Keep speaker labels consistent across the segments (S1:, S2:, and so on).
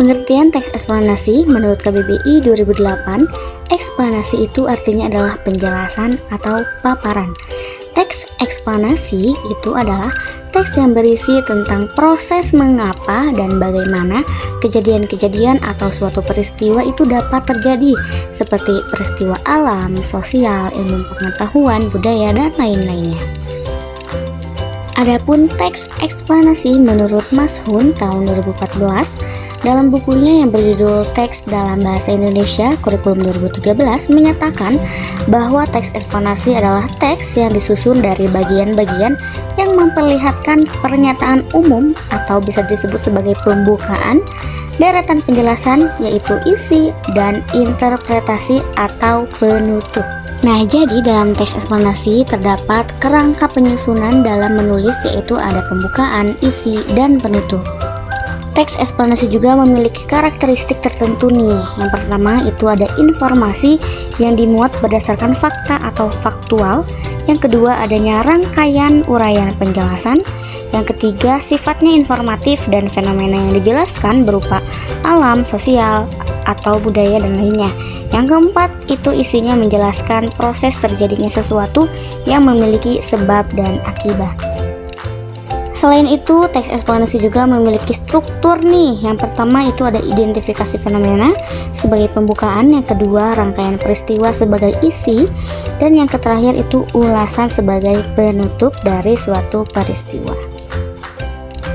S1: Pengertian teks eksplanasi menurut KBBI 2008, eksplanasi itu artinya adalah penjelasan atau paparan. Teks eksplanasi itu adalah teks yang berisi tentang proses mengapa dan bagaimana kejadian-kejadian atau suatu peristiwa itu dapat terjadi, seperti peristiwa alam, sosial, ilmu pengetahuan, budaya, dan lain-lainnya. Adapun teks eksplanasi menurut Mas Hun tahun 2014 dalam bukunya yang berjudul Teks dalam Bahasa Indonesia Kurikulum 2013 menyatakan bahwa teks eksplanasi adalah teks yang disusun dari bagian-bagian yang memperlihatkan pernyataan umum atau bisa disebut sebagai pembukaan, deretan penjelasan yaitu isi, dan interpretasi atau penutup. Nah, jadi dalam teks eksplanasi terdapat kerangka penyusunan dalam menulis, yaitu ada pembukaan, isi, dan penutup. Teks eksplanasi juga memiliki karakteristik tertentu nih. Yang pertama itu ada informasi yang dimuat berdasarkan fakta atau faktual. Yang kedua adanya rangkaian uraian penjelasan. Yang ketiga sifatnya informatif dan fenomena yang dijelaskan berupa alam, sosial, atau budaya dan lainnya. Yang keempat itu isinya menjelaskan proses terjadinya sesuatu yang memiliki sebab dan akibat. Selain itu, teks eksplanasi juga memiliki struktur nih. Yang pertama itu ada identifikasi fenomena sebagai pembukaan, yang kedua rangkaian peristiwa sebagai isi, dan yang terakhir itu ulasan sebagai penutup dari suatu peristiwa.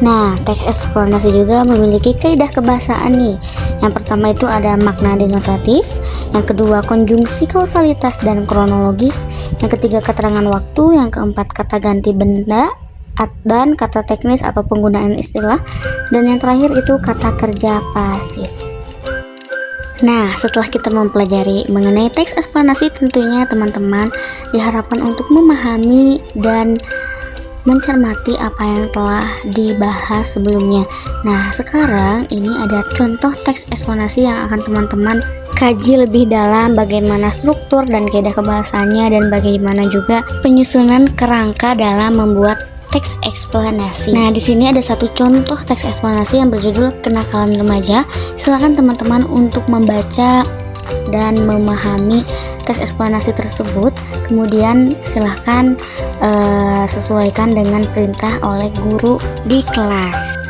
S1: Nah, teks eksplanasi juga memiliki kaidah kebahasaan nih. Yang pertama itu ada makna denotatif, yang kedua konjungsi kausalitas dan kronologis, yang ketiga keterangan waktu, yang keempat kata ganti benda, dan kata teknis atau penggunaan istilah, dan yang terakhir itu kata kerja pasif. Nah, setelah kita mempelajari mengenai teks eksplanasi, tentunya teman-teman diharapkan untuk memahami dan mencermati apa yang telah dibahas sebelumnya. Nah, sekarang ini ada contoh teks eksplanasi yang akan teman-teman kaji lebih dalam, bagaimana struktur dan kaidah kebahasaannya, dan bagaimana juga penyusunan kerangka dalam membuat teks eksplanasi. Nah, di sini ada satu contoh teks eksplanasi yang berjudul Kenakalan Remaja. Silakan teman-teman untuk membaca dan memahami teks eksplanasi tersebut. Kemudian silahkan sesuaikan dengan perintah oleh guru di kelas.